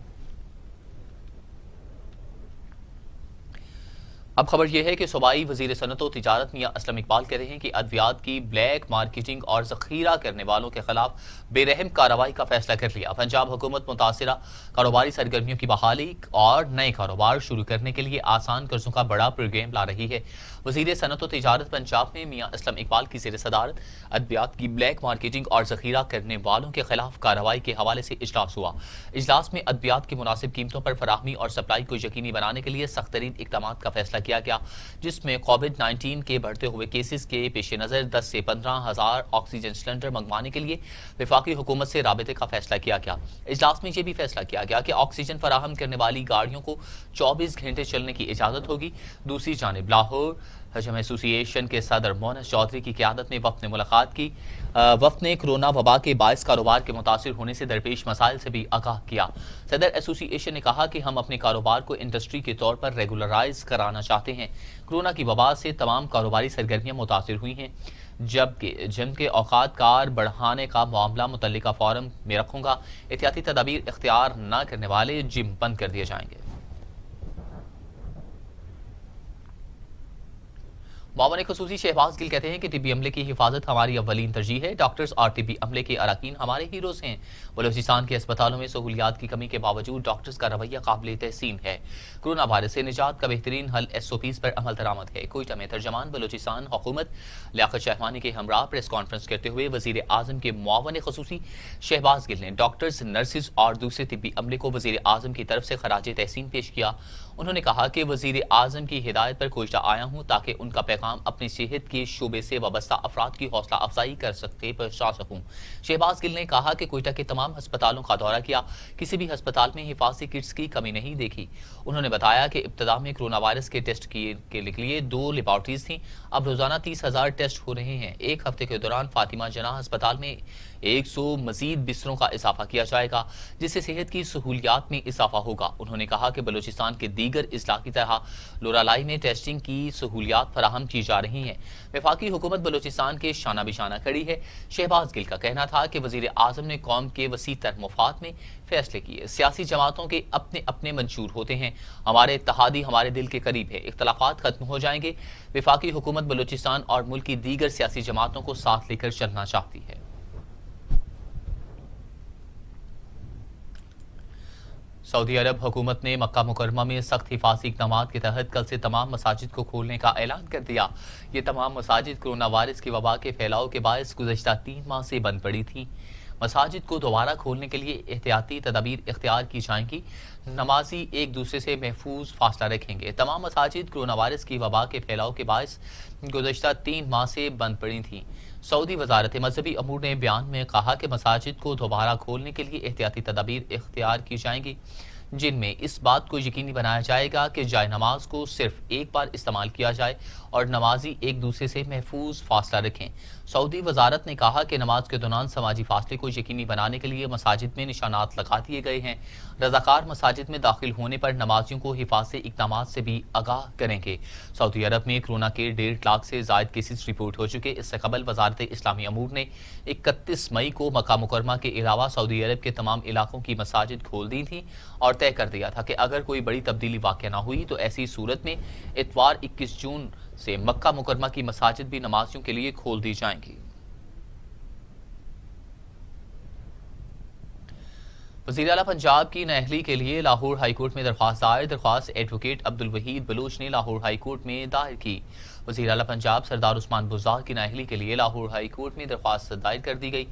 اب خبر یہ ہے کہ صوبائی وزیر صنعت و تجارت میاں اسلم اقبال کہہ رہے ہیں کہ ادویات کی بلیک مارکیٹنگ اور ذخیرہ کرنے والوں کے خلاف بے رحم کارروائی کا فیصلہ کر لیا۔ پنجاب حکومت متاثرہ کاروباری سرگرمیوں کی بحالی اور نئے کاروبار شروع کرنے کے لیے آسان قرضوں کا بڑا پروگرام لا رہی ہے۔ وزیر صنعت و تجارت پنجاب میں میاں اسلم اقبال کی زیر صدارت ادویات کی بلیک مارکیٹنگ اور ذخیرہ کرنے والوں کے خلاف کارروائی کے حوالے سے اجلاس ہوا۔ اجلاس میں ادویات کی مناسب قیمتوں پر فراہمی اور سپلائی کو یقینی بنانے کے لیے سخت ترین اقدامات کا فیصلہ کیا گیا، جس میں کووڈ-19 کے بڑھتے ہوئے کیسز کے پیش نظر 10 سے 15 ہزار آکسیجن سلنڈر منگوانے کے لیے وفاقی حکومت سے رابطے کا فیصلہ کیا گیا۔ اجلاس میں یہ بھی فیصلہ کیا گیا کہ آکسیجن فراہم کرنے والی گاڑیوں کو 24 گھنٹے چلنے کی اجازت ہوگی۔ دوسری جانب لاہور حجم ایسوسی ایشن کے صدر مونس چودھری کی قیادت میں وفد نے ملاقات کی۔ وفد نے کورونا وبا کے باعث کاروبار کے متاثر ہونے سے درپیش مسائل سے بھی آگاہ کیا۔ صدر ایسوسی ایشن نے کہا کہ ہم اپنے کاروبار کو انڈسٹری کے طور پر ریگولرائز کرانا چاہتے ہیں۔ کورونا کی وبا سے تمام کاروباری سرگرمیاں متاثر ہوئی ہیں، جبکہ جم کے اوقات کار بڑھانے کا معاملہ متعلقہ فورم میں رکھوں گا۔ احتیاطی تدابیر اختیار نہ کرنے والے جم بند کر دیے جائیں گے۔ معاون خصوصی شہباز گل کہتے ہیں کہ طبی عملے کی حفاظت ہماری اولین ترجیح ہے۔ ڈاکٹرز اور طبی عملے کے اراکین ہمارے ہیروز ہیں۔ بلوچستان کے اسپتالوں میں سہولیات کی کمی کے باوجود ڈاکٹرز کا رویہ قابل تحسین ہے۔ کورونا وائرس سے نجات کا بہترین حل SOPs پر عمل درآمد ہے۔ کوئٹہ میں ترجمان بلوچستان حکومت لیاقت شہوانی کے ہمراہ پریس کانفرنس کرتے ہوئے وزیر اعظم کے معاون خصوصی شہباز گل نے ڈاکٹرز، نرسز اور دوسرے طبی عملے کو وزیر اعظم کی طرف سے خراج تحسین پیش کیا۔ انہوں نے کہا کہ وزیر اعظم کی ہدایت پر کوئٹہ آیا ہوں تاکہ ان کا پیغام اپنی صحت کے شعبے سے وابستہ افراد کی حوصلہ افزائی پہنچا سکوں۔ شہباز گل نے کہا کہ کوئٹہ کے تمام ہسپتالوں کا دورہ کیا، کسی بھی ہسپتال میں حفاظتی کٹس کی کمی نہیں دیکھی۔ انہوں نے بتایا کہ ابتدا میں کورونا وائرس کے ٹیسٹ کے لیے 2 لیبارٹریز تھیں، اب روزانہ 30,000 ٹیسٹ ہو رہے ہیں۔ ایک ہفتے کے دوران فاطمہ جناح ہسپتال میں 100 مزید بستروں کا اضافہ کیا جائے گا، جس سے صحت کی سہولیات میں اضافہ ہوگا۔ انہوں نے کہا کہ بلوچستان کے دیگر اضلاع کی طرح لورالائی میں ٹیسٹنگ کی سہولیات فراہم کی جا رہی ہیں۔ وفاقی حکومت بلوچستان کے شانہ بشانہ کھڑی ہے۔ شہباز گل کا کہنا تھا کہ وزیر اعظم نے قوم کے وسیع تر مفاد میں فیصلے کیے۔ سیاسی جماعتوں کے اپنے اپنے منشور ہوتے ہیں، ہمارے اتحادی ہمارے دل کے قریب ہے، اختلافات ختم ہو جائیں گے۔ وفاقی حکومت بلوچستان اور ملک کی دیگر سیاسی جماعتوں کو ساتھ لے کر چلنا چاہتی ہے۔ سعودی عرب حکومت نے مکہ مکرمہ میں سخت حفاظتی اقدامات کے تحت کل سے تمام مساجد کو کھولنے کا اعلان کر دیا۔ یہ تمام مساجد کورونا وائرس کی وبا کے پھیلاؤ کے باعث گزشتہ 3 ماہ سے بند پڑی تھیں۔ مساجد کو دوبارہ کھولنے کے لیے احتیاطی تدابیر اختیار کی جائیں گی۔ نمازی ایک دوسرے سے محفوظ فاصلہ رکھیں گے۔ تمام مساجد کورونا وائرس کی وبا کے پھیلاؤ کے باعث گزشتہ 3 ماہ سے بند پڑی تھیں۔ سعودی وزارت مذہبی امور نے بیان میں کہا کہ مساجد کو دوبارہ کھولنے کے لیے احتیاطی تدابیر اختیار کی جائیں گی، جن میں اس بات کو یقینی بنایا جائے گا کہ جائے نماز کو صرف ایک بار استعمال کیا جائے اور نمازی ایک دوسرے سے محفوظ فاصلہ رکھیں۔ سعودی وزارت نے کہا کہ نماز کے دوران سماجی فاصلے کو یقینی بنانے کے لیے مساجد میں نشانات لگا دیے گئے ہیں۔ رضاکار مساجد میں داخل ہونے پر نمازیوں کو حفاظتی اقدامات سے بھی آگاہ کریں گے۔ سعودی عرب میں کورونا کے 1.5 لاکھ سے زائد کیسز رپورٹ ہو چکے۔ اس سے قبل وزارت اسلامی امور نے 31 مئی کو مکہ مکرمہ کے علاوہ سعودی عرب کے تمام علاقوں کی مساجد کھول دی تھیں اور طے کر دیا تھا کہ اگر کوئی بڑی تبدیلی واقع نہ ہوئی تو ایسی صورت میں اتوار 21 جون سے مکہ مکرمہ کی مساجد بھی نمازیوں کے لیے کھول دی جائیں گی۔ وزیر اعلیٰ پنجاب کی نااہلی کے لیے لاہور ہائی کورٹ میں درخواست دائر۔ درخواست ایڈوکیٹ عبدالوحید بلوچ نے لاہور ہائی کورٹ میں دائر کی۔ وزیر اعلیٰ پنجاب سردار عثمان بزدار کی نااہلی کے لیے لاہور ہائی کورٹ میں درخواست دائر کر دی گئی۔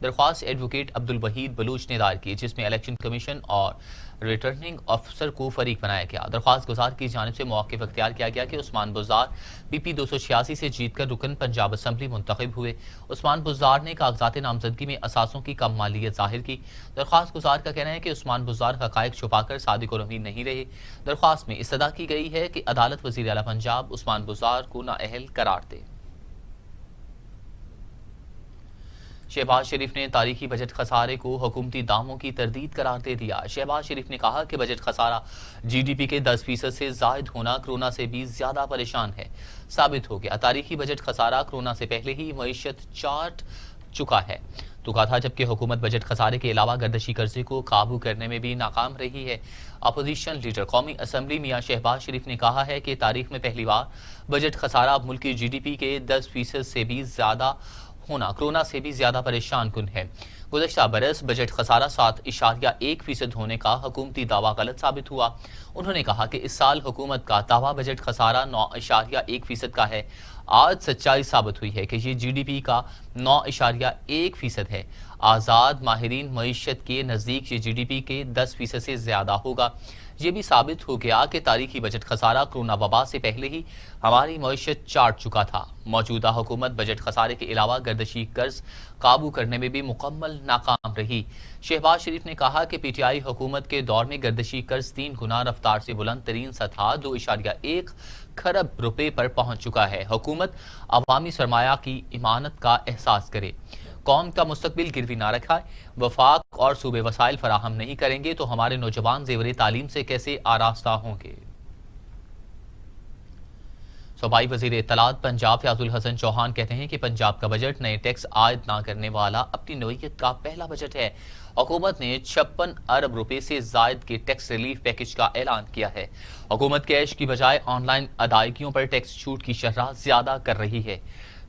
درخواست ایڈوکیٹ عبدالوحید بلوچ نے دائر کی، جس میں الیکشن کمیشن اور ریٹرننگ افسر کو فریق بنایا گیا۔ درخواست گزار کی جانب سے موقف اختیار کیا گیا کہ عثمان بزدار BP 286 سے جیت کر رکن پنجاب اسمبلی منتخب ہوئے۔ عثمان بزدار نے کاغذات نامزدگی میں اثاثوں کی کم مالیت ظاہر کی۔ درخواست گزار کا کہنا ہے کہ عثمان بزدار حقائق چھپا کر صادق اور امین نہیں رہے۔ درخواست میں استدعا کی گئی ہے کہ عدالت وزیر اعلیٰ پنجاب عثمان بزدار کو نااہل قرار دے۔ شہباز شریف نے تاریخی بجٹ خسارے کو حکومتی داموں کی تردید قرار دے دیا۔ شہباز شریف نے کہا کہ بجٹ خسارہ GDP کے 10% سے زائد ہونا کورونا سے بھی زیادہ پریشان ہے ثابت ہو گیا۔ تاریخی بجٹ خسارہ کورونا سے پہلے ہی معیشت چاٹ چکا ہے تو کہا تھا جبکہ حکومت بجٹ خسارے کے علاوہ گردشی قرضے کو قابو کرنے میں بھی ناکام رہی ہے۔ اپوزیشن لیڈر قومی اسمبلی میاں شہباز شریف نے کہا ہے کہ تاریخ میں پہلی بار بجٹ خسارہ ملک کی جی ڈی پی کے 10% سے بھی زیادہ ہونا کورونا سے بھی زیادہ پریشان کن ہے۔ گزشتہ برس بجٹ خسارہ 7.1% ہونے کا حکومتی دعویٰ غلط ثابت ہوا۔ انہوں نے کہا کہ اس سال حکومت کا دعویٰ بجٹ خسارہ 9.1% کا ہے۔ آج سچائی ثابت ہوئی ہے کہ یہ جی ڈی پی کا 9.1% ہے۔ آزاد ماہرین معیشت کے نزدیک یہ جی ڈی پی کے 10% سے زیادہ ہوگا۔ یہ بھی ثابت ہو گیا کہ تاریخی بجٹ خسارہ کورونا وبا سے پہلے ہی ہماری معیشت چاٹ چکا تھا۔ موجودہ حکومت بجٹ خسارے کے علاوہ گردشی قرض قابو کرنے میں بھی مکمل ناکام رہی۔ شہباز شریف نے کہا کہ پی ٹی آئی حکومت کے دور میں گردشی قرض 3 گنا رفتار سے بلند ترین سطح 2.1 کھرب روپے پر پہنچ چکا ہے۔ حکومت عوامی سرمایہ کی امانت کا احساس کرے، قوم کا مستقبل گروی نہ رکھائے، وفاق اور صوبے وسائل فراہم نہیں کریں گے تو ہمارے نوجوان زیور تعلیم سے کیسے آراستہ ہوں گے۔ صوبائی وزیر اطلاعات پنجاب فیاض الحسن چوہان کہتے ہیں کہ پنجاب کا بجٹ نئے ٹیکس عائد نہ کرنے والا اپنی نوعیت کا پہلا بجٹ ہے۔ حکومت نے 56 ارب روپے سے زائد کے ٹیکس ریلیف پیکج کا اعلان کیا ہے۔ حکومت کیش کی بجائے آن لائن ادائیگیوں پر ٹیکس چھوٹ کی شرح زیادہ کر رہی ہے۔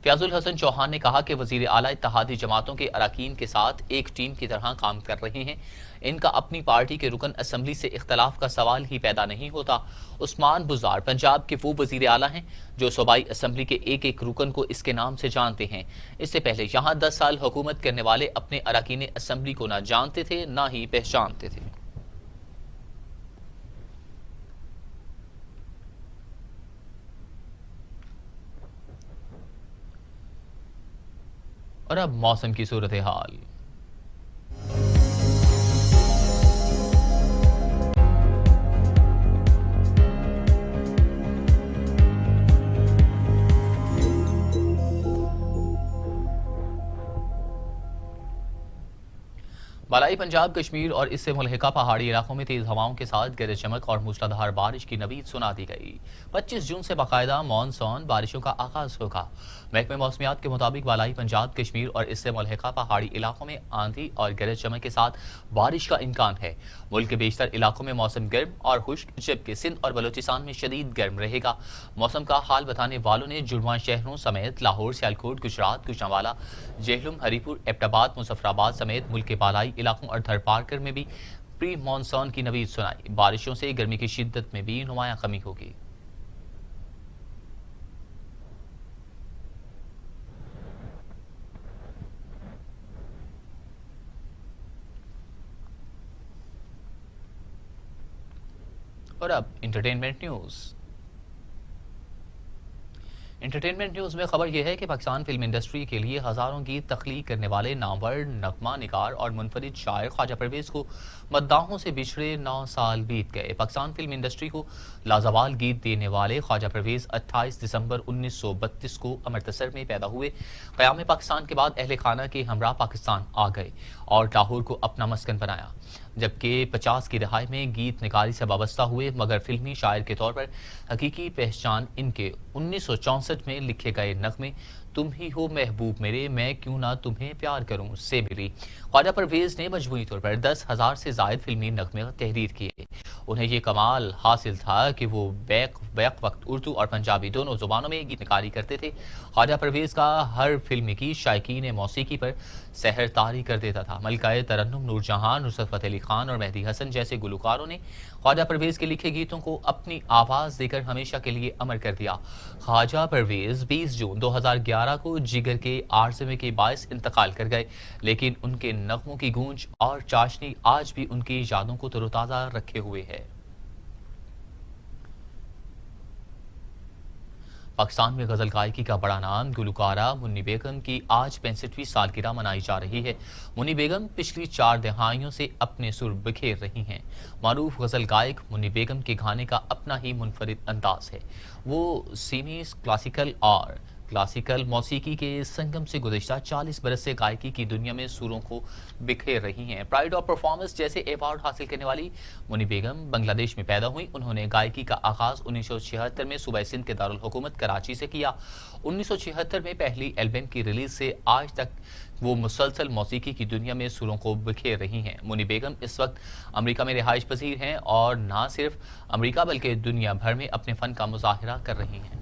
فیاض الحسن چوہان نے کہا کہ وزیر اعلیٰ اتحادی جماعتوں کے اراکین کے ساتھ ایک ٹیم کی طرح کام کر رہے ہیں۔ ان کا اپنی پارٹی کے رکن اسمبلی سے اختلاف کا سوال ہی پیدا نہیں ہوتا۔ عثمان بزار پنجاب کے وہ وزیر اعلیٰ ہیں جو صوبائی اسمبلی کے ایک ایک رکن کو اس کے نام سے جانتے ہیں۔ اس سے پہلے یہاں 10 سال حکومت کرنے والے اپنے اراکین اسمبلی کو نہ جانتے تھے نہ ہی پہچانتے تھے۔ اور اب موسم کی صورتحال۔ بالائی پنجاب، کشمیر اور اس سے ملحقہ پہاڑی علاقوں میں تیز ہواؤں کے ساتھ گرج چمک اور موسلادھار بارش کی نوید سنا دی گئی۔ 25 جون سے باقاعدہ مون سون بارشوں کا آغاز ہوگا۔ محکمہ موسمیات کے مطابق بالائی پنجاب، کشمیر اور اس سے ملحقہ پہاڑی علاقوں میں آندھی اور گرج چمک کے ساتھ بارش کا امکان ہے۔ ملک کے بیشتر علاقوں میں موسم گرم اور خشک، جبکہ سندھ اور بلوچستان میں شدید گرم رہے گا۔ موسم کا حال بتانے والوں نے جڑواں شہروں سمیت لاہور، سیالکوٹ، گجرات، گوجرانوالہ، جہلم، ہری پور، ایبٹ آباد، مظفرآباد سمیت ملک کے بالائی علاقوں اور تھر پارکر میں بھی پری مانسون کی نوید سنائی۔ بارشوں سے گرمی کی شدت میں بھی نمایاں کمی ہوگی۔ اور اب انٹرٹینمنٹ نیوز۔ انٹرٹینمنٹ نیوز میں خبر یہ ہے کہ پاکستان فلم انڈسٹری کے لیے ہزاروں گیت تخلیق کرنے والے نامور نغمہ نگار اور منفرد شاعر خواجہ پرویز کو مداحوں سے بچھڑے 9 سال بیت گئے۔ پاکستان فلم انڈسٹری کو لازوال گیت دینے والے خواجہ پرویز 28 دسمبر 1932 کو امرتسر میں پیدا ہوئے۔ قیام پاکستان کے بعد اہل خانہ کے ہمراہ پاکستان آ گئے اور لاہور کو اپنا مسکن بنایا، جبکہ 50 کی دہائی میں گیت نگاری سے وابستہ ہوئے، مگر فلمی شاعر کے طور پر حقیقی پہچان ان کے 1964 میں لکھے گئے نغمے تم ہی ہو محبوب میرے، میں کیوں نہ تمہیں پیار کروں سے ملی۔ خواجہ پرویز نے مجموعی طور پر 10,000 سے زائد فلمی نغمے تحریر کیے۔ انہیں یہ کمال حاصل تھا کہ وہ بیک وقت اردو اور پنجابی دونوں زبانوں میں گیت نگاری کرتے تھے۔ خواجہ پرویز کا ہر فلم کی شائقین موسیقی پر سحر طاری کر دیتا تھا۔ ملکہ ترنم نور جہاں، نصرت فتح علی خان اور مہدی حسن جیسے گلوکاروں نے خواجہ پرویز کے لکھے گیتوں کو اپنی آواز دے کر ہمیشہ کے لیے امر کر دیا۔ خواجہ پرویز 20 جون 2011 کو جگر کے عارضے کے باعث انتقال کر گئے، لیکن ان کے نغموں کی گونج اور چاشنی آج بھی ان کی یادوں کو تر و تازہ رکھے ہوئے ہے۔ پاکستان میں غزل گائکی کا بڑا نام گلوکارہ منی بیگم کی آج 65ویں سالگرہ منائی جا رہی ہے۔ منی بیگم پچھلی 4 دہائیوں سے اپنے سر بکھیر رہی ہیں۔ معروف غزل گائک منی بیگم کے گانے کا اپنا ہی منفرد انداز ہے۔ وہ سیمی کلاسیکل اور क्लासिकल मौसीकी के संगम से गुज़िश्ता 40 बरस से गायकी की दुनिया में सुरों को बिखेर रही हैं। प्राइड ऑफ परफॉर्मेंस जैसे अवार्ड हासिल करने वाली मुनी बेगम बांग्लादेश में पैदा हुई। उन्होंने गायकी का आगाज़ 1976 में सूबा सिंध के दारुल हुकूमत कराची से किया। 1976 में पहली एल्बम की रिलीज से आज तक वो मुसलसल मौसीकी की दुनिया में सुरों को बिखेर रही हैं। मुनी बेगम इस वक्त अमेरिका में रिहाइश पजीर हैं और ना सिर्फ अमेरिका बल्कि दुनिया भर में अपने फ़न का मुजाहिरा कर रही हैं।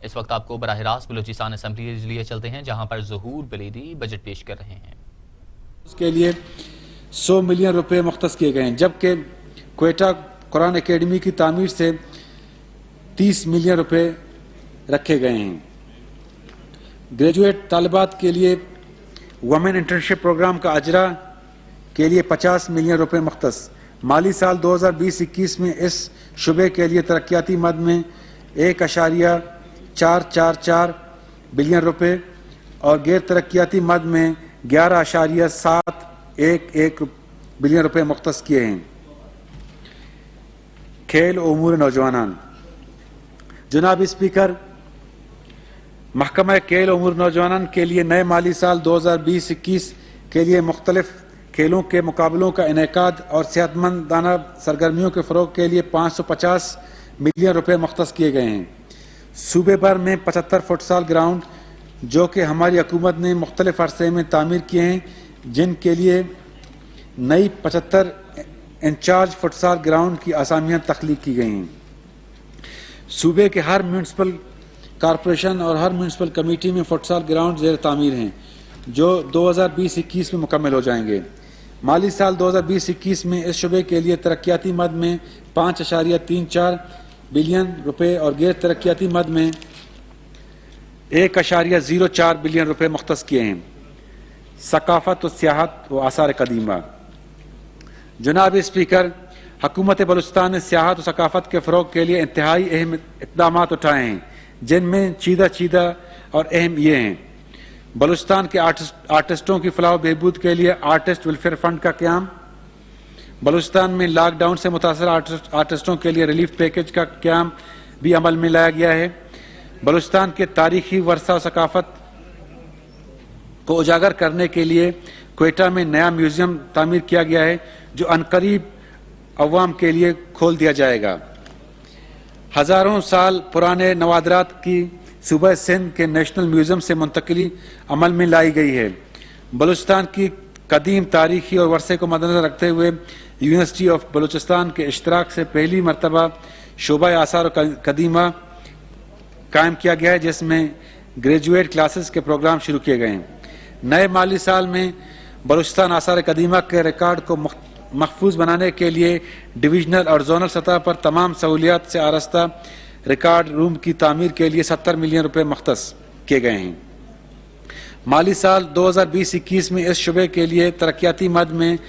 इस वक्त आपको बराह रास्त बलूचिस्तान असम्बली के लिए चलते हैं, जहां पर ज़हूर बलीदी बजट पेश कर रहे हैं। उसके लिए 100 मिलियन रुपए मुख्तस किए गए हैं, जबकि क्वेटा कुरान एकेडमी की तामीर से 30 मिलियन रुपए रखे गए हैं। ग्रेजुएट तालिबात के लिए वुमेन इंटर्नशिप प्रोग्राम का अजरा के लिए 50 मिलियन रुपए मुख्तस। माली साल 2020-21 में इस शुबे के लिए तरक्याती मद में 1.444 बिलियन रुपए और गैर तरक्याती मद में 11.711 बिलियन रुपए मुख्तस किए हैं। खेल उमूर नौजवान। जनाब स्पीकर, महकमा खेल उमूर नौजवान के लिए नए माली साल 2020-21 के लिए मुख्तलिफ खेलों के मुकाबलों का इनेकाद और सेहतमंदाना सरगर्मियों के फ़रोग के लिए 550 मिलियन रुपए मुख्तस किए गए हैं। सूबे भर में 75 फुटसाल ग्राउंड जो कि हमारी हुकूमत ने मुख्तलिफ अरसे में तामीर किए हैं, जिनके लिए नई 75 इंचार्ज फुटसाल ग्राउंड की आसामियाँ तख्लीक की गई हैं। सूबे के हर म्यूनसिपल कॉरपोरेशन और हर म्यूनसिपल कमेटी में फुटसाल ग्राउंड ज़ेर तामीर हैं, जो 2020-21 में मुकम्मल हो जाएंगे। माली साल 2020-21 में इस शुबे के लिए तरक्याती मद में 5.34 बिलियन रुपए और गैर तरक्याती मद में 1.04 बिलियन रुपए मुख्तस किए हैं। सकाफत व सियाहत व आसार कदीमा। जनाब स्पीकर, हुकूमत बलूचिस्तान ने सियाहत व सकाफत के फ़रोग के लिए इंतहाई अहम इक़दाम उठाए हैं, जिनमें चीदा और अहम ये हैं: बलूचिस्तान के आर्टिस्टों की फलाह बहबूद के लिए आर्टिस्ट वेलफेयर फंड का क़याम, बलूचिस्तान में लॉकडाउन से मुतासर आर्टिस्टों के लिए रिलीफ पैकेज का क़याम भी अमल में लाया गया है। बलूचिस्तान के तारीखी वर्सा और सकाफत को उजागर करने के लिए क्वेटा में नया म्यूजियम तामीर किया गया है, जो अनकरीब अवाम के लिए खोल दिया जाएगा। हज़ारों साल पुराने नवादरात की सूबा सिंध के नेशनल म्यूजियम से मुंतकिली अमल में लाई गई है। बलूचिस्तान की कदीम तारीखी और वर्षे को मद्देनजर रखते हुए यूनिवर्सिटी ऑफ बलूचिस्तान के इश्तराक से पहली मरतबा शोबा आसार कदीमा कायम किया गया है, जिसमें ग्रेजुएट क्लासेस के प्रोग्राम शुरू किए गए हैं। नए माली साल में बलूचिस्तान आसार कदीमा के रिकॉर्ड को महफूज बनाने के लिए डिविजनल और जोनल सतह पर तमाम सहूलियात से आरास्ता रिकॉर्ड रूम की तामीर के लिए 70 मिलियन रुपए मुख्तस किए गए हैं। माली साल 2020-21 में इस शुबे के लिए तरक्याती मद में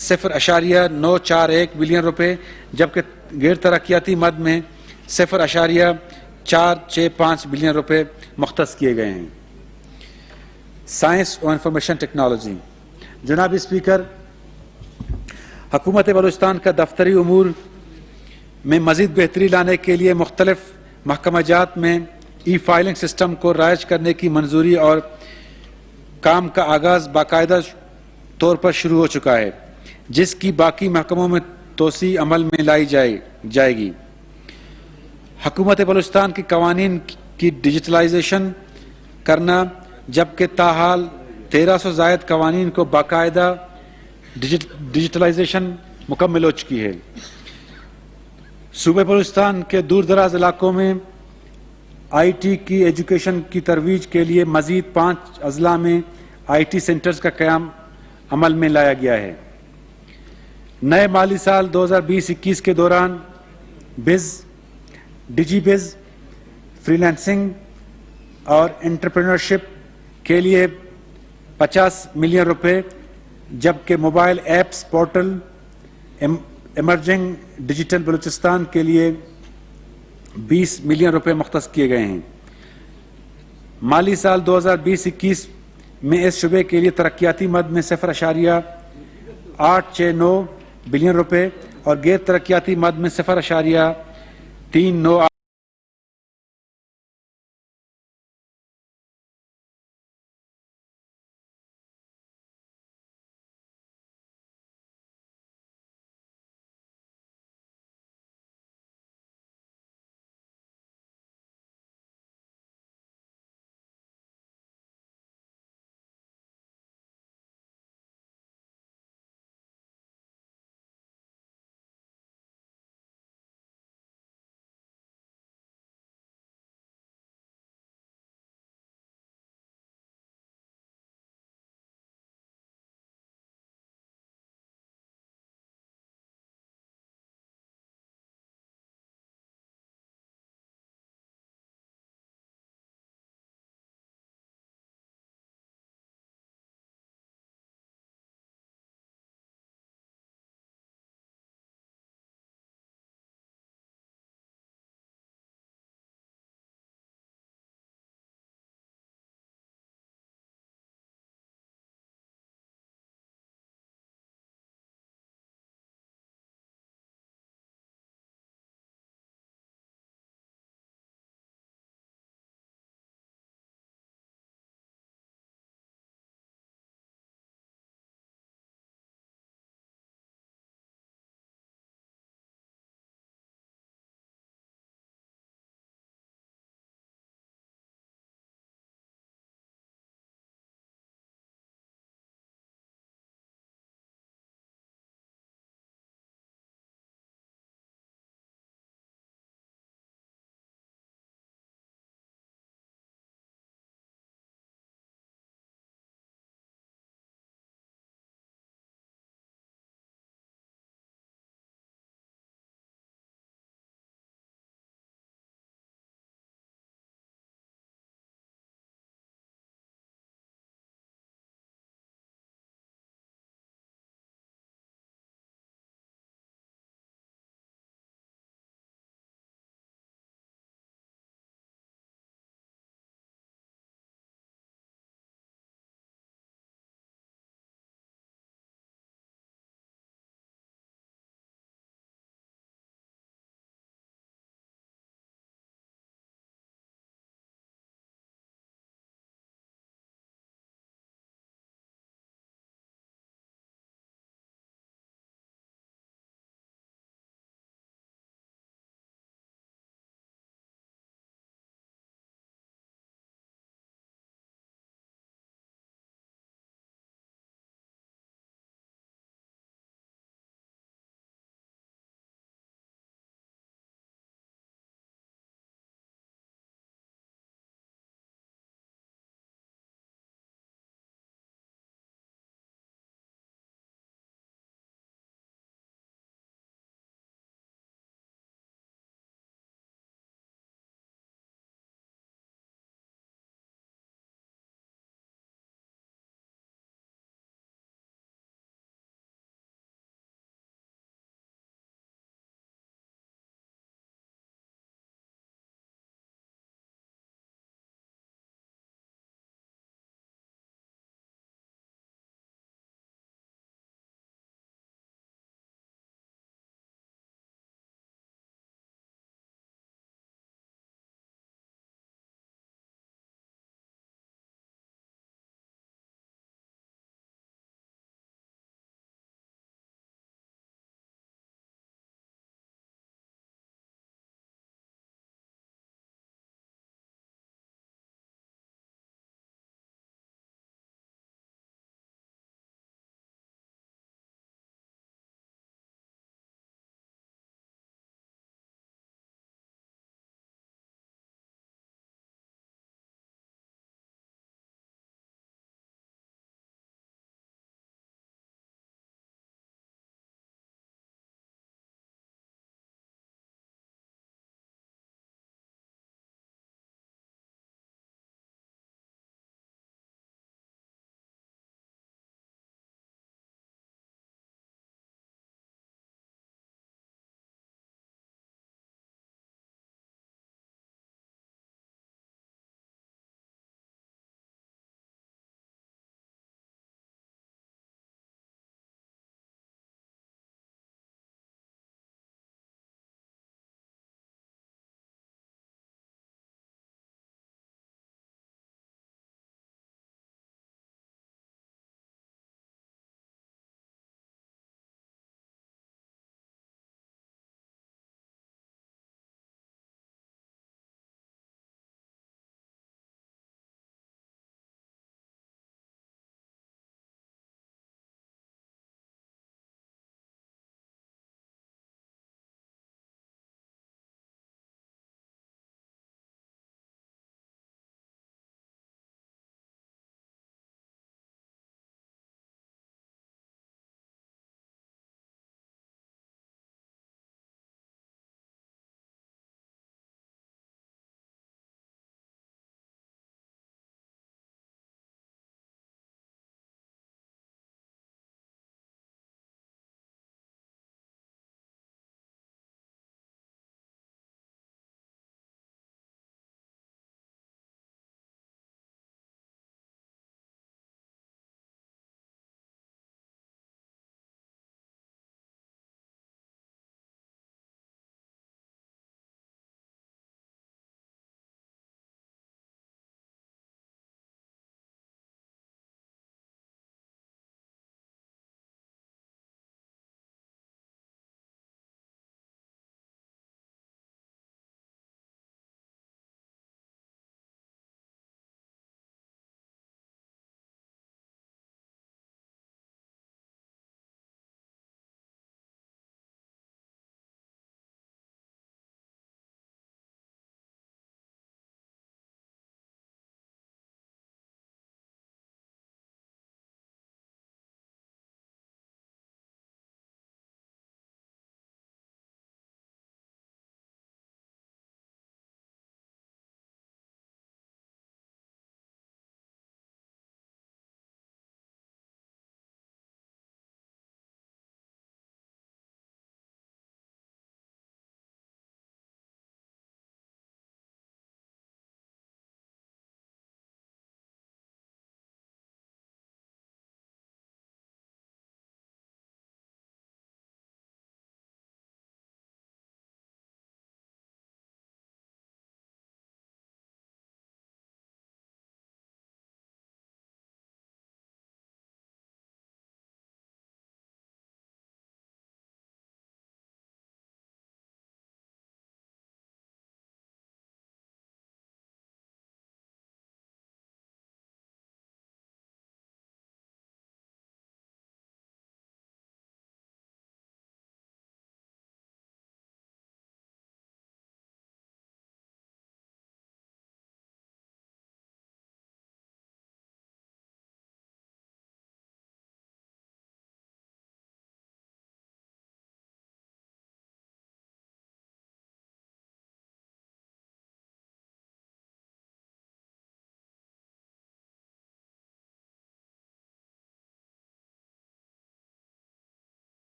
0.941 बिलियन रुपए, जबकि गैर तरक्याती मद में 0.465 बिलियन रुपए मुख्तस किए गए हैं। साइंस और इंफॉर्मेशन टेक्नोलॉजी। जनाब स्पीकर, हुकूमत बलूचिस्तान का दफ्तरी उमूर में मजीद बेहतरी लाने के लिए मुख्तलिफ महकमाजात में ई-फाइलिंग सिस्टम को राइज करने की मंजूरी और काम का आगाज़ बाकायदा तौर पर शुरू हो चुका है, जिसकी बाकी महकमों में तोसी अमल में लाई जाएगी। हुकूमत बलूचिस्तान के कवानीन की डिजिटलाइजेशन करना, जबकि ताहाल 1300 जायद कवानीन को बाकायदा डिजिटलाइजेशन मुकम्मल हो चुकी है। सूबे बलूचिस्तान के दूर दराज इलाकों में IT की एजुकेशन की तरवीज के लिए मजीद 5 अजला में IT सेंटर्स का क़याम अमल में लाया गया है। नए माली साल 2020-21 के दौरान बिज़, डिजीबिज़, फ्रीलांसिंग और एंटरप्रेन्योरशिप के लिए 50 मिलियन रुपए, जबकि mobile apps portal emerging digital Balochistan के लिए 20 मिलियन रुपए मुख्तस किए गए हैं। माली साल 2020-21 میں اس شعبے کے لیے ترقیاتی مد میں 0.869 بلین روپے اور غیر ترقیاتی مد میں 0.39